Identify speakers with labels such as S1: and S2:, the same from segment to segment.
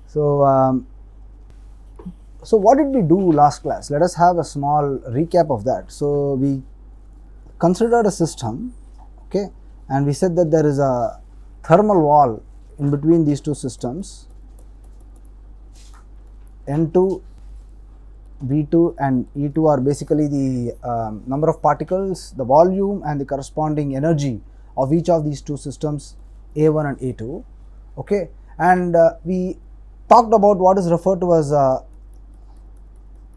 S1: So, so what did we do last class? Let us have a small recap of that. So we considered a system, okay, and we said that there is a thermal wall in between these two systems, N2, V2 and E2 are basically the number of particles, the volume and the corresponding energy of each of these two systems, A1 and A2, okay, and we talked about what is referred to as a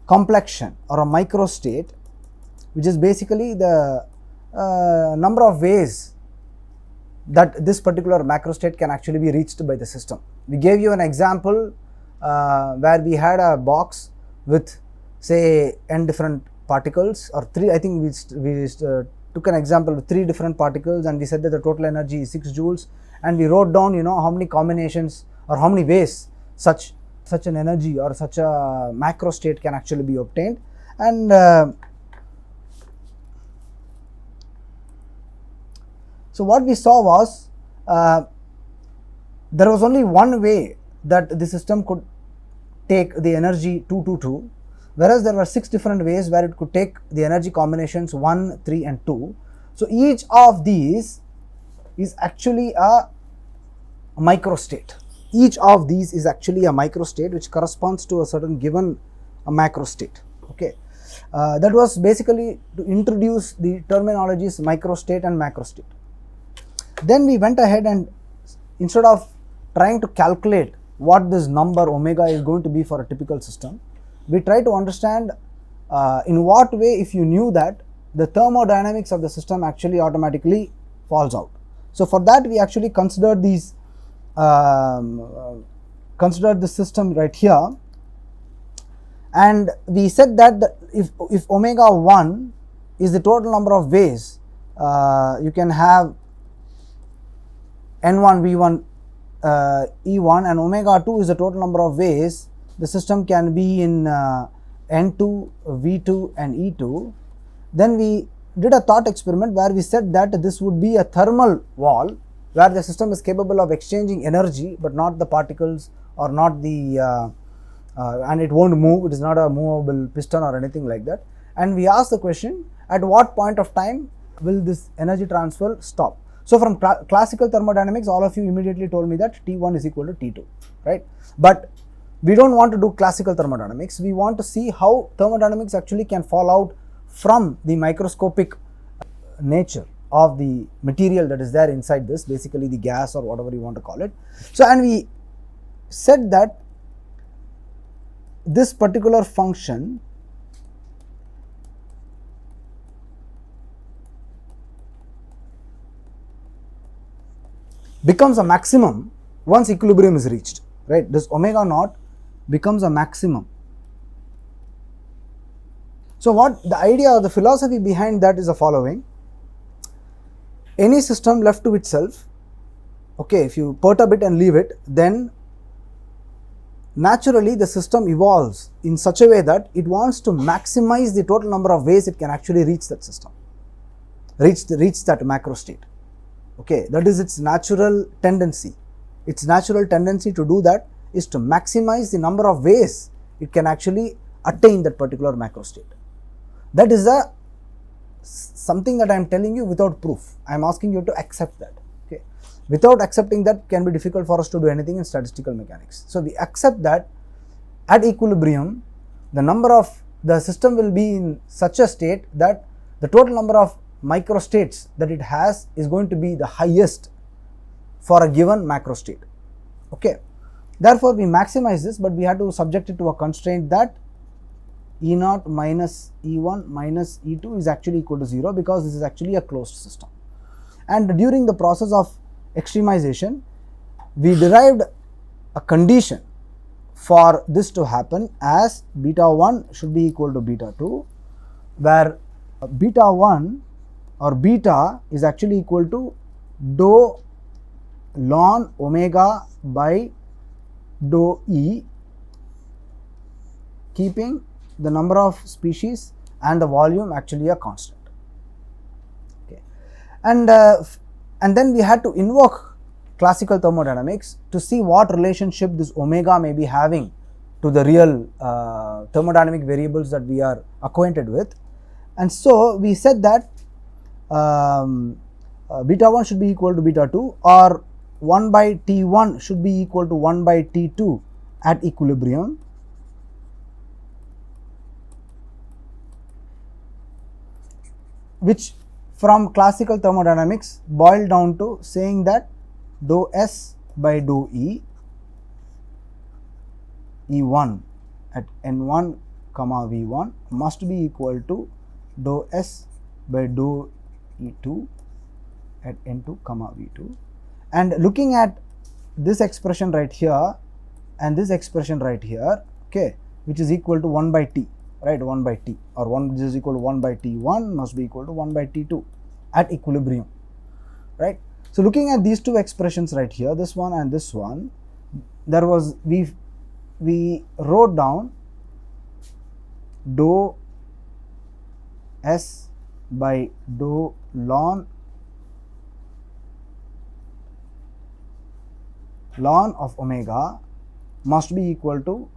S1: complexion or a microstate, which is basically the number of ways that this particular macrostate can actually be reached by the system. We gave you an example where we had a box with say n different particles, or three. I think we took an example with 3 different particles, and we said that the total energy is 6 joules, and we wrote down how many combinations or how many ways such an energy or such a macrostate can actually be obtained. And so what we saw was there was only one way that the system could take the energy 2, 2, 2, whereas there were 6 different ways where it could take the energy combinations 1, 3 and 2. So each of these is actually a microstate. Each of these is actually a microstate which corresponds to a certain given macrostate. Okay, that was basically to introduce the terminologies microstate and macrostate. Then we went ahead and instead of trying to calculate what this number omega is going to be for a typical system, we try to understand in what way, if you knew that, the thermodynamics of the system actually automatically falls out. So for that we actually considered these considered the system right here, and we said that if omega 1 is the total number of ways you can have n1 v1 E1, and omega 2 is the total number of ways the system can be in N2, V2 and E2, then we did a thought experiment where we said that this would be a thermal wall where the system is capable of exchanging energy but not the particles, or not the and it won't move, it is not a movable piston or anything like that. And we asked the question, at what point of time will this energy transfer stop? So from classical thermodynamics, all of you immediately told me that T1 is equal to T2, right? But we don't want to do classical thermodynamics. We want to see how thermodynamics actually can fall out from the microscopic nature of the material that is there inside this, basically the gas or whatever you want to call it. So, and we said that this particular function becomes a maximum once equilibrium is reached, right? This omega naught becomes a maximum. So what the idea or the philosophy behind that is the following: any system left to itself, okay, if you perturb it and leave it, then naturally the system evolves in such a way that it wants to maximize the total number of ways it can actually reach that system, reach that macro state. Okay, that is its natural tendency. Its natural tendency to do that is to maximize the number of ways it can actually attain that particular macro state. That is something that I am telling you without proof. I am asking you to accept that. Okay, without accepting that can be difficult for us to do anything in statistical mechanics. So we accept that at equilibrium, the system will be in such a state that the total number of microstates that it has is going to be the highest for a given macro state. Okay, therefore we maximize this, but we have to subject it to a constraint that E0 minus E1 minus E2 is actually equal to 0, because this is actually a closed system. And during the process of extremization, we derived a condition for this to happen as beta 1 should be equal to beta 2, where beta 1 or beta is actually equal to dou ln omega by dou E, keeping the number of species and the volume actually a constant. Okay, and then we had to invoke classical thermodynamics to see what relationship this omega may be having to the real thermodynamic variables that we are acquainted with. And so we said that beta 1 should be equal to beta 2, or 1 by T1 should be equal to 1 by T2 at equilibrium, which from classical thermodynamics boiled down to saying that dou S by dou E1 at N1 comma V1 must be equal to dou S by dou E2 at N2 comma V2. And looking at this expression right here and this expression right here, okay, which is equal to 1 by T, right, 1 by T, or 1 which is equal to 1 by T1 must be equal to 1 by T2 at equilibrium, right. So looking at these two expressions right here, this one and this one, there was, we wrote down dou S by dou ln of omega must be equal to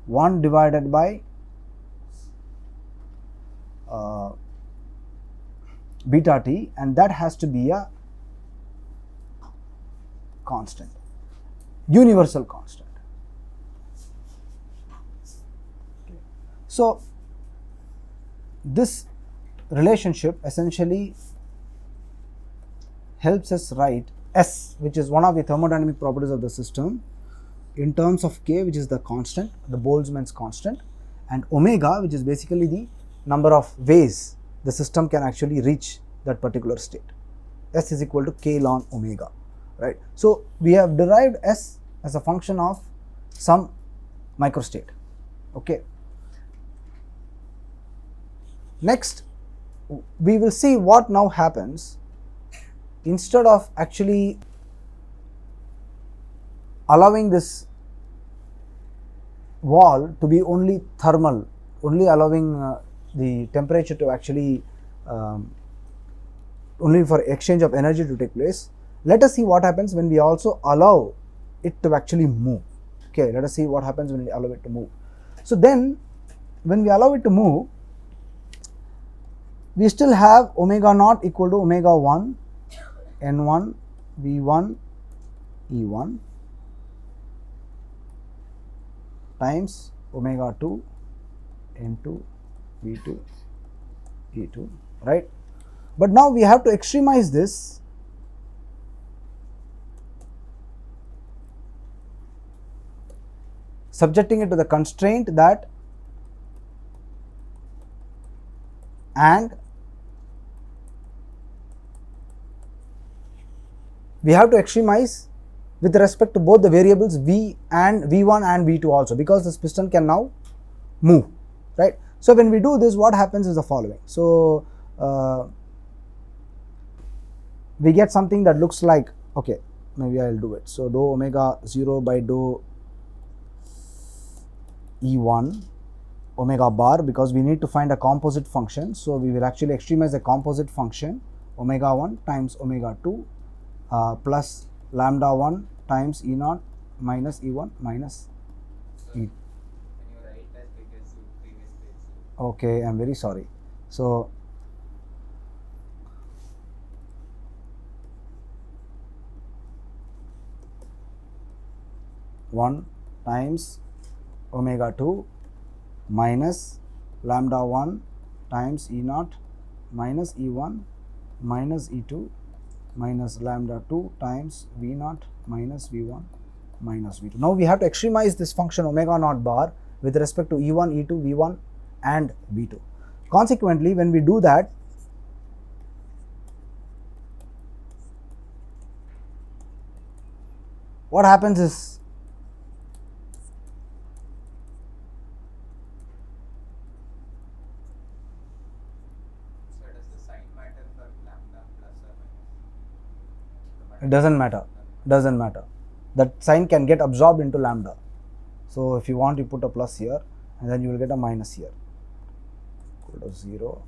S1: 1 divided by beta t, and that has to be a constant, universal constant. Okay. So this relationship essentially helps us write S, which is one of the thermodynamic properties of the system, in terms of K, which is the constant, the Boltzmann's constant, and omega, which is basically the number of ways the system can actually reach that particular state. S is equal to K ln omega, right. So we have derived S as a function of some microstate. Okay. Next, we will see what now happens. Instead of actually allowing this wall to be only thermal, only allowing the temperature to actually only for exchange of energy to take place, let us see what happens when we also allow it to actually move. Okay, let us see what happens when we allow it to move. So then when we allow it to move, we still have omega naught equal to omega 1 N1 V1 E1 times omega 2 N2 V2 E2, right. But now we have to extremize this subjecting it to the constraint that and we have to extremize with respect to both the variables V and V1 and V2 also, because this piston can now move, right. So when we do this, what happens is the following. So we get something that looks like, okay, maybe I will do it. So dou omega 0 by dou E1 omega bar, because we need to find a composite function. So we will actually extremize the composite function omega 1 times omega 2 plus lambda 1 times E0 minus E1 minus E. Okay, I am very sorry. So one times omega 2 minus lambda 1 times E0 minus E1 minus E2 minus lambda 2 times V0 minus V1 minus V2. Now we have to extremize this function omega naught bar with respect to E1, E2, V1 and V2. Consequently, when we do that, what happens is it doesn't matter. That sign can get absorbed into lambda. So if you want, you put a plus here and then you will get a minus here, equal to 0.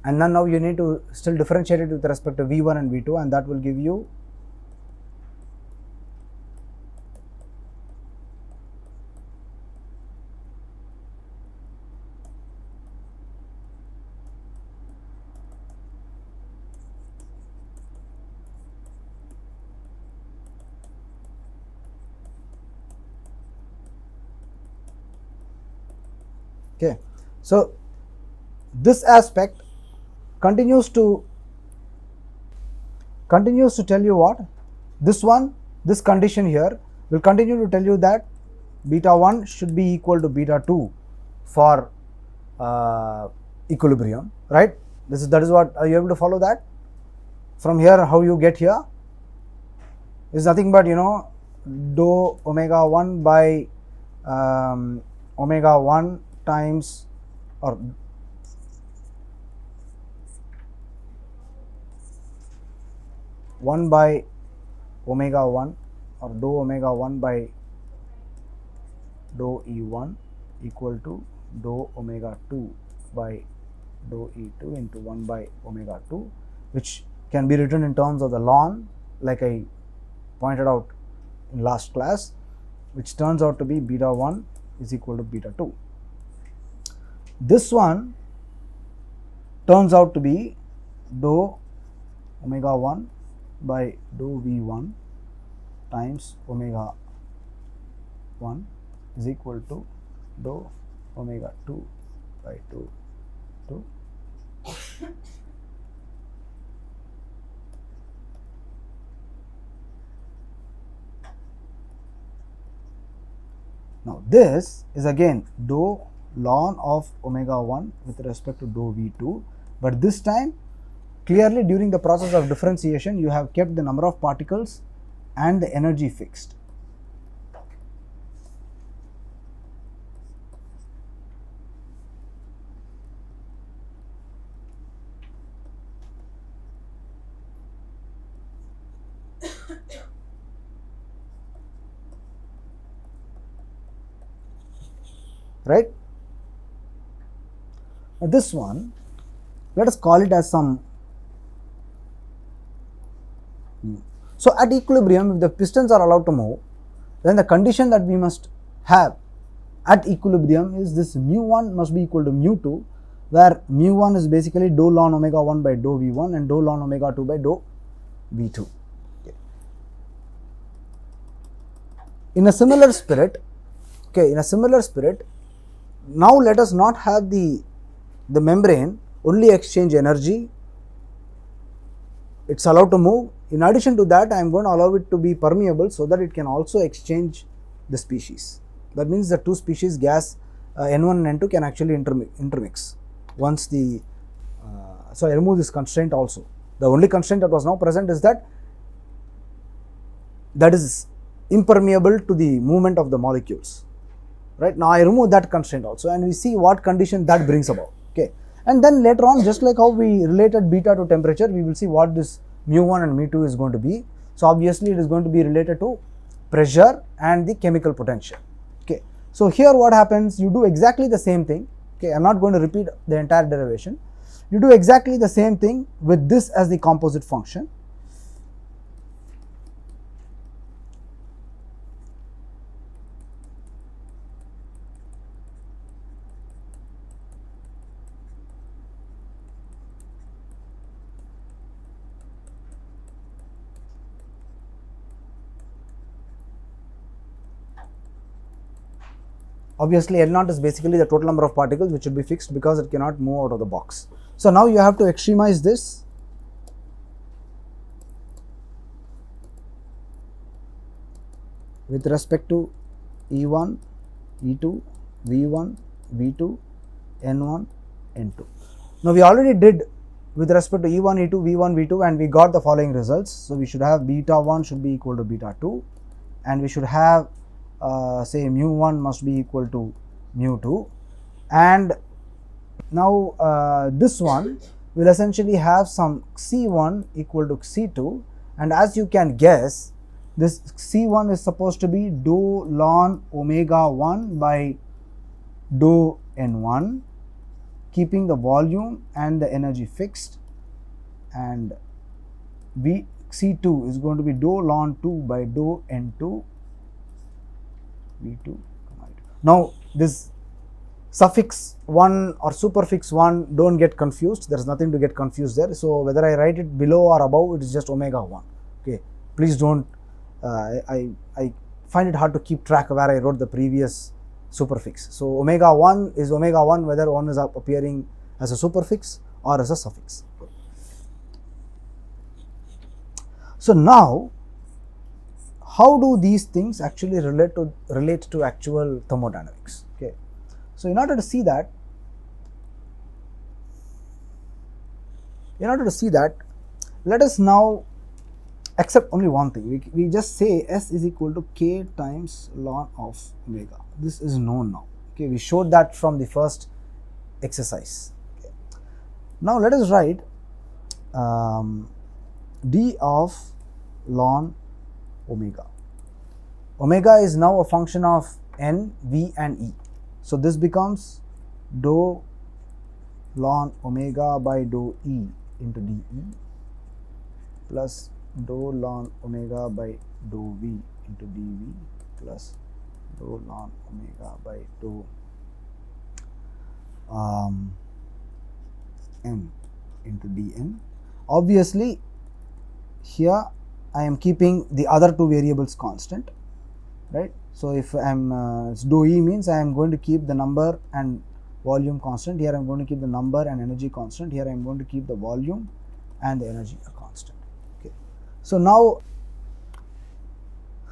S1: and then now you need to still differentiate it with respect to V1 and V2, and that will give you okay. So this aspect continues to tell you what? This condition here will continue to tell you that beta 1 should be equal to beta 2 for equilibrium, right? That is what, are you able to follow that? From here, how you get here is nothing but, you know, dou omega 1 by omega 1 times, or one by omega 1, or dou omega 1 by dou E1 equal to dou omega 2 by dou E2 into 1 by omega 2, which can be written in terms of the ln, like I pointed out in last class, which turns out to be beta 1 is equal to beta 2. This one turns out to be dou omega 1 by dou V1 times omega 1 is equal to dou omega 2 by dou 2. Now this is again dou ln of omega 1 with respect to dou V2, but this time clearly during the process of differentiation you have kept the number of particles and the energy fixed. Right? Now this one, let us call it as some. So at equilibrium, if the pistons are allowed to move, then the condition that we must have at equilibrium is this mu1 must be equal to mu2, where mu1 is basically dou ln omega 1 by dou V1 and dou ln omega 2 by dou V2. Okay. In a similar spirit, now let us not have the membrane only exchange energy, it is allowed to move. In addition to that, I am going to allow it to be permeable so that it can also exchange the species. That means the two species gas N1 and N2 can actually intermix once the, so I remove this constraint also. The only constraint that was now present is that is impermeable to the movement of the molecules. Right, now I remove that constraint also, and we see what condition that brings about. Okay, and then later on, just like how we related beta to temperature, we will see what this mu1 and mu2 is going to be. So obviously it is going to be related to pressure and the chemical potential. Okay, so here what happens, you do exactly the same thing. Okay, I am not going to repeat the entire derivation. You do exactly the same thing with this as the composite function. Obviously, L0 is basically the total number of particles which should be fixed because it cannot move out of the box. So now you have to extremize this. With respect to E1, E2, V1, V2, N1, N2. Now we already did with respect to E1, E2, V1, V2, and we got the following results. So we should have beta 1 should be equal to beta 2, and we should have say mu1 must be equal to mu2, and now this one will essentially have some C1 equal to C2, and as you can guess, this C1 is supposed to be dou ln omega 1 by dou N1 keeping the volume and the energy fixed, and C2 is going to be dou ln 2 by dou N2 V2. Now this suffix 1 or superfix 1, don't get confused, there is nothing to get confused there. So whether I write it below or above, it is just omega 1. Okay, please don't, I find it hard to keep track where I wrote the previous superfix. So omega 1 is omega 1 whether 1 is appearing as a superfix or as a suffix. So now, how do these things actually relate to actual thermodynamics? Okay, so in order to see that, let us now accept only one thing. We just say S is equal to K times ln of omega. This is known now. Okay, we showed that from the first exercise. Okay. Now let us write d of ln omega. Omega is now a function of n, v and e. So this becomes dou ln omega by dou e into dE plus dou ln omega by dou v into dv plus dou ln omega by dou n into dn. Obviously here I am keeping the other two variables constant, right? So if I am dou E means I am going to keep the number and volume constant. Here I am going to keep the number and energy constant. Here I am going to keep the volume and the energy a constant. Okay. So now,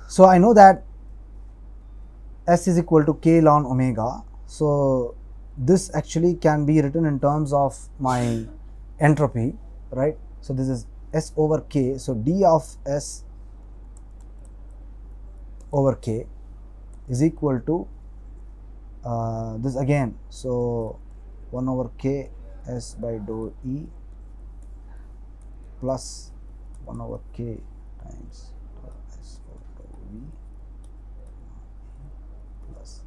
S1: so I know that S is equal to K ln omega. So this actually can be written in terms of my entropy, right? So this is S over K. So d of S over K is equal to this again. So 1 over K S by dou E plus 1 over K times dou S over dou V plus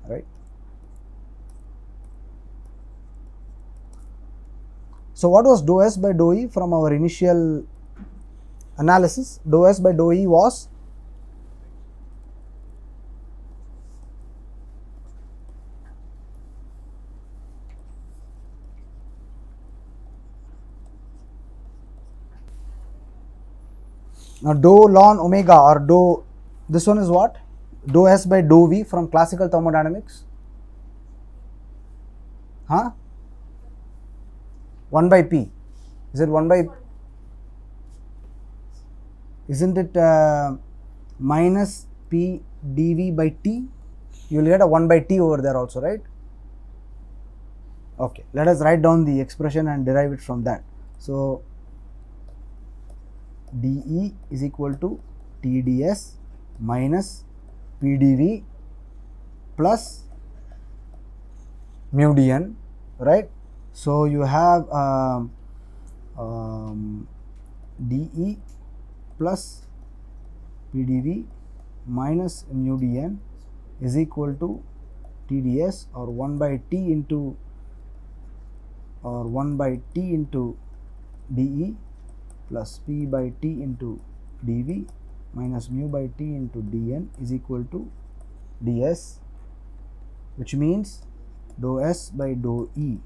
S1: right. So what was dou S by dou E from our initial analysis? Dou S by dou E was now dou ln omega, or dou, this one is what? Dou S by dou V from classical thermodynamics. Huh? 1 by P. Is it 1 by, isn't it minus P dV by T? You will get a 1 by T over there also, right? Okay, let us write down the expression and derive it from that. So dE is equal to TdS minus PdV plus mu dN, right? So you have dE plus PdV minus mu dN is equal to TdS, or 1 by T into, or 1 by T into dE plus P by T into dV minus mu by T into dN is equal to ds, which means dou S by dou E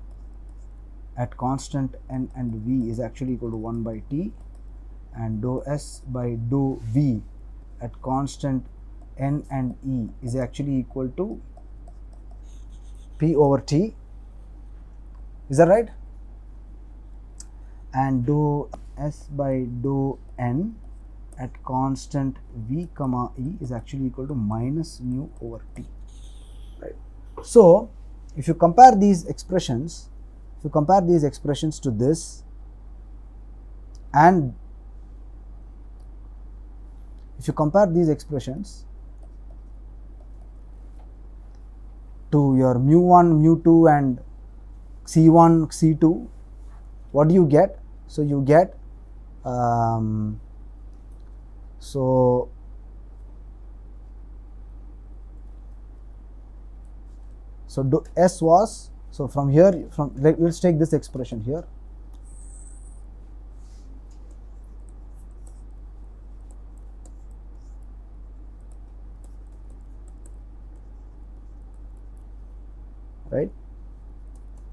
S1: at constant n and v is actually equal to 1 by T, and dou S by dou V at constant n and E is actually equal to P over T. Is that right? And dou S by dou N at constant V comma E is actually equal to minus mu over T, right? So if you compare these expressions, to this, and if you compare these expressions to your mu1, mu2 and C1, C2, what do you get? So you get so S was, so from here, let's take this expression here. Right,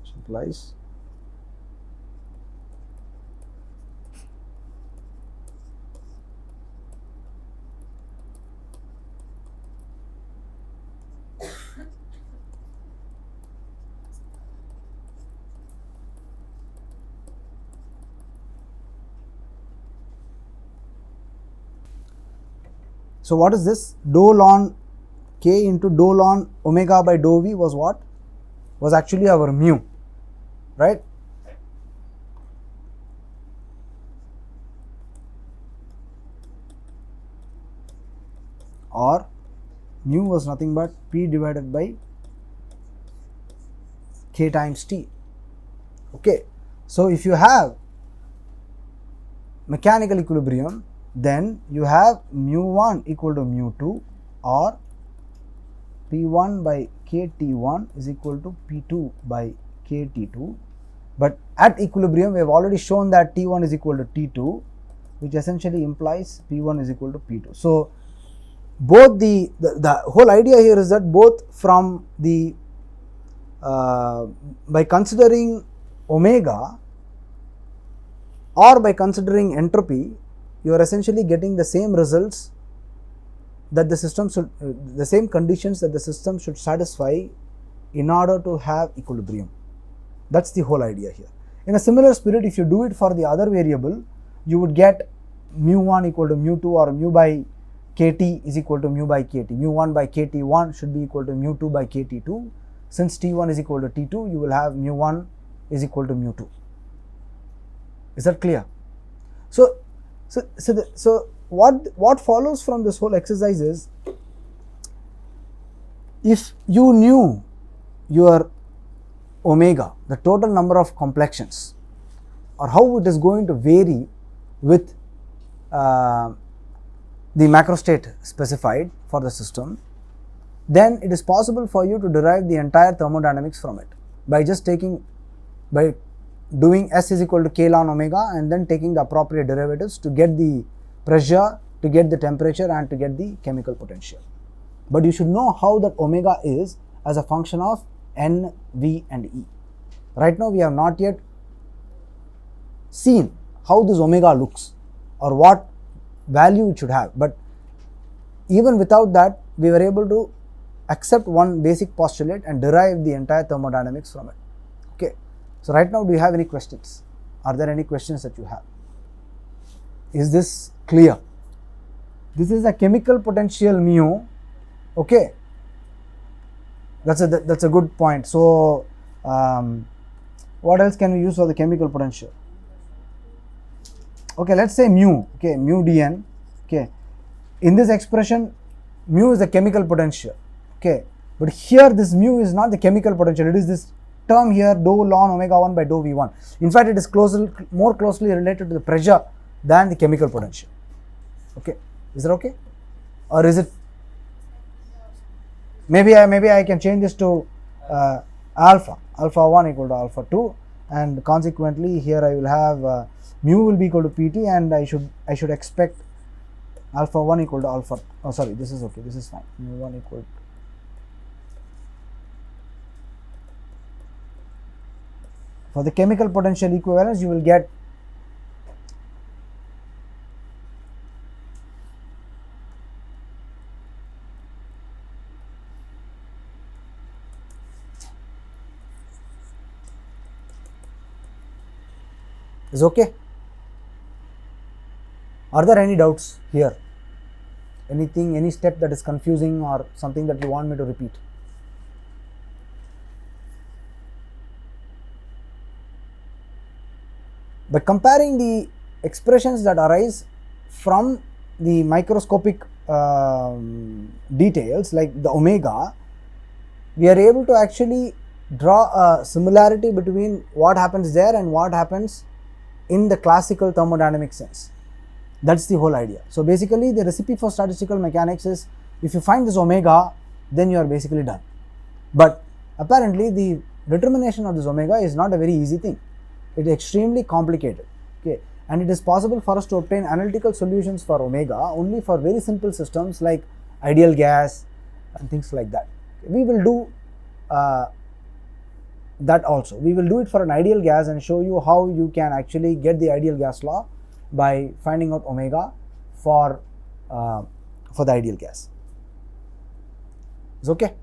S1: which implies so what is this? Dou ln k into dou ln omega by dou v was what? Was actually our mu, right? Or mu was nothing but P divided by K times T. Okay, so if you have mechanical equilibrium, then you have mu1 equal to mu2, or P1 by KT1 is equal to P2 by KT2. But at equilibrium, we have already shown that T1 is equal to T2, which essentially implies P1 is equal to P2. So both the whole idea here is that both from the by considering omega or by considering entropy, you are essentially getting the same results that the system should, the same conditions that the system should satisfy in order to have equilibrium. That's the whole idea here. In a similar spirit, if you do it for the other variable, you would get mu1 equal to mu2, or mu by kt is equal to mu by kt. Mu1 by kt1 should be equal to mu2 by kt2. Since t1 is equal to t2, you will have mu1 is equal to mu2. Is that clear? So what follows from this whole exercise is, if you knew your omega, the total number of complexions, or how it is going to vary with the macrostate specified for the system, then it is possible for you to derive the entire thermodynamics from it by just doing S is equal to K ln omega and then taking the appropriate derivatives to get the pressure, to get the temperature, and to get the chemical potential. But you should know how that omega is as a function of N, V and E. Right now we have not yet seen how this omega looks or what value it should have, but even without that we were able to accept one basic postulate and derive the entire thermodynamics from it. Okay, so right now, do you have any questions? Are there any questions that you have? Is this clear? This is a chemical potential mu. Okay, that's a good point. So what else can we use for the chemical potential? Okay, let's say mu. Okay, mu dn. Okay, in this expression, mu is the chemical potential. Okay, but here this mu is not the chemical potential. It is this term here, dou ln omega 1 by dou v1. In fact, it is more closely related to the pressure than the chemical potential. Okay, is that okay? Or is it, maybe I can change this to alpha 1 equal to alpha 2, and consequently here I will have mu will be equal to pt, and I should expect alpha 1 equal to alpha, oh sorry, this is okay, this is fine, mu 1 equal to, for the chemical potential equivalence you will get is okay. Are there any doubts here? Anything, any step that is confusing or something that you want me to repeat? By comparing the expressions that arise from the microscopic details like the omega, we are able to actually draw a similarity between what happens there and what happens in the classical thermodynamic sense. That's the whole idea. So basically the recipe for statistical mechanics is, if you find this omega, then you are basically done. But apparently the determination of this omega is not a very easy thing. It is extremely complicated. Okay, and it is possible for us to obtain analytical solutions for omega only for very simple systems like ideal gas and things like that. We will do that also. We will do it for an ideal gas and show you how you can actually get the ideal gas law by finding out omega for the ideal gas. It's okay.